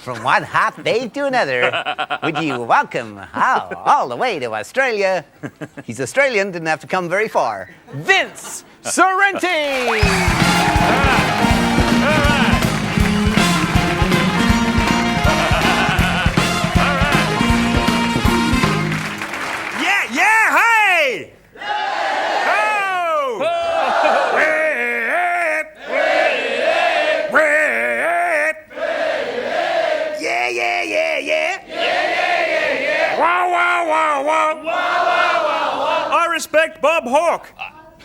From one hot day to another, would you welcome, all the way to Australia? He's Australian, didn't have to come very far. Vince Sorrenti! I respect Bob Hawke.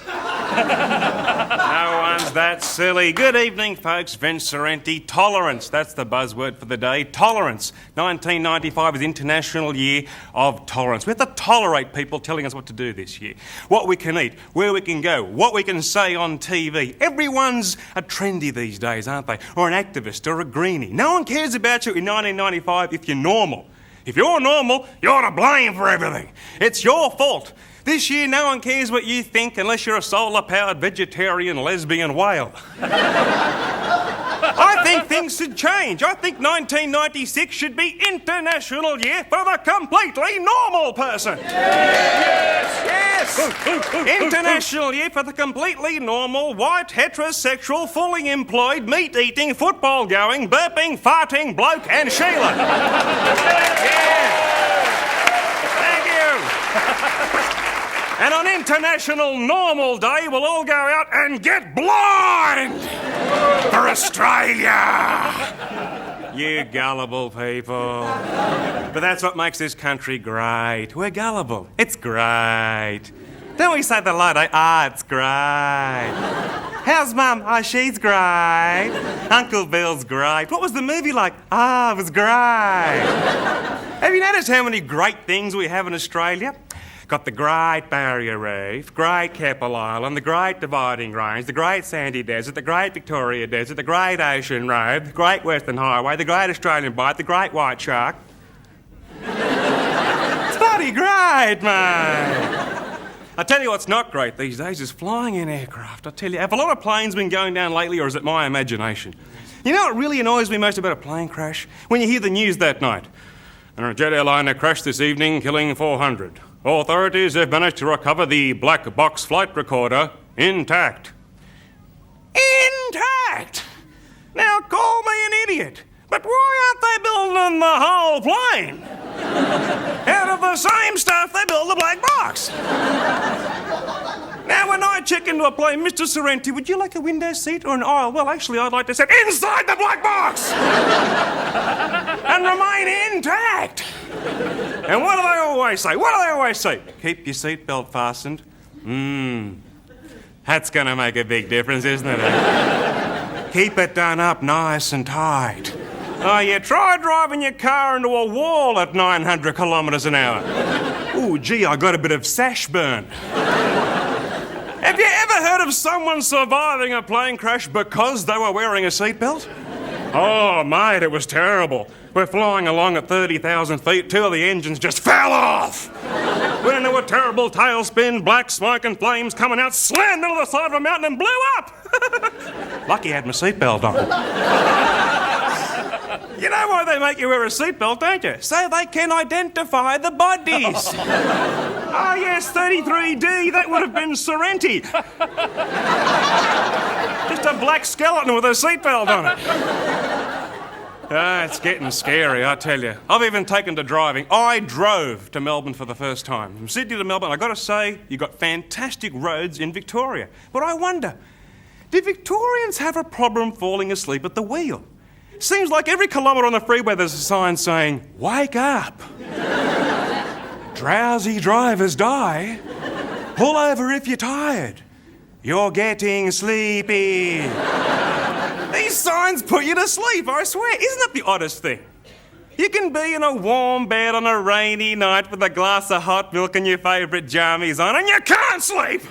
No one's that silly. Good evening, folks. Vince Sorrenti. Tolerance. That's the buzzword for the day. Tolerance. 1995 is International Year of Tolerance. We have to tolerate people telling us what to do this year. What we can eat, where we can go, what we can say on TV. Everyone's a trendy these days, aren't they? Or an activist or a greenie. No one cares about you in 1995 if you're normal. If you're normal, you're to blame for everything. It's your fault. This year, no one cares what you think unless you're a solar-powered vegetarian lesbian whale. I think things should change. I think 1996 should be International Year for the completely normal person. Yes! International Year for the completely normal, white, heterosexual, fully employed, meat-eating, football-going, burping, farting bloke and Sheila. Yeah! Thank you! And on International Normal Day, we'll all go out and get blind for Australia. You gullible people. But that's what makes this country great. We're gullible. It's great. Don't we say the Lotto? It's great. How's Mum? She's great. Uncle Bill's great. What was the movie like? It was great. Have you noticed how many great things we have in Australia? Got the Great Barrier Reef, Great Keppel Island, the Great Dividing Range, the Great Sandy Desert, the Great Victoria Desert, the Great Ocean Road, the Great Western Highway, the Great Australian Bight, the Great White Shark. It's bloody great, mate. I tell you what's not great these days is flying in aircraft. I tell you, have a lot of planes been going down lately, or is it my imagination? You know what really annoys me most about a plane crash? When you hear the news that night. A jet airliner crashed this evening, killing 400. Authorities have managed to recover the black box flight recorder intact. Intact? Now call me an idiot, but why aren't they building the whole plane? Out of the same stuff, they build the black box. Now, when I check into a plane, Mr. Sorrenti, would you like a window seat or an aisle? Well, actually, I'd like to sit inside the black box and remain intact. And what do they always say? Keep your seatbelt fastened. That's going to make a big difference, isn't it? Keep it done up nice and tight. Oh, yeah, try driving your car into a wall at 900 kilometres an hour. Ooh, gee, I got a bit of sash burn. Have you ever heard of someone surviving a plane crash because they were wearing a seatbelt? Oh, mate, it was terrible. We're flying along at 30,000 feet, two of the engines just fell off. Went into a terrible tailspin, black smoke and flames coming out, slammed into the side of a mountain and blew up. Lucky I had my seatbelt on. You know why they make you wear a seatbelt, don't you? So they can identify the bodies. Oh, yes, 33D, that would have been Sorrenti. Just a black skeleton with a seatbelt on it. It's getting scary, I tell you. I've even taken to driving. I drove to Melbourne for the first time. From Sydney to Melbourne, I've got to say, you've got fantastic roads in Victoria. But I wonder, do Victorians have a problem falling asleep at the wheel? Seems like every kilometre on the freeway there's a sign saying, "Wake up. Drowsy drivers die. Pull over if you're tired. You're getting sleepy." These signs put you to sleep, I swear. Isn't that the oddest thing? You can be in a warm bed on a rainy night with a glass of hot milk and your favourite jammies on and you can't sleep!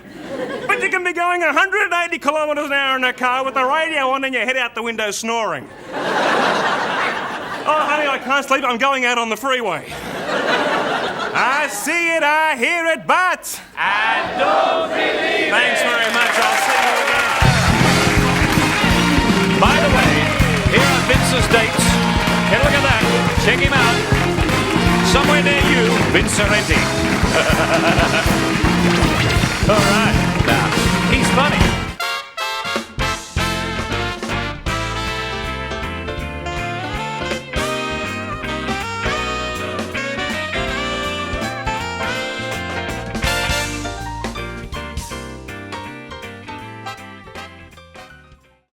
But you can be going 180 kilometres an hour in a car with the radio on and your head out the window snoring. Oh, honey, I can't sleep. I'm going out on the freeway. I see it, I hear it, but I don't believe Thanks very much. I'll see you again. By the way, here are Vince's dates. Can we look at Check him out. Somewhere near you, Vince Sorrenti.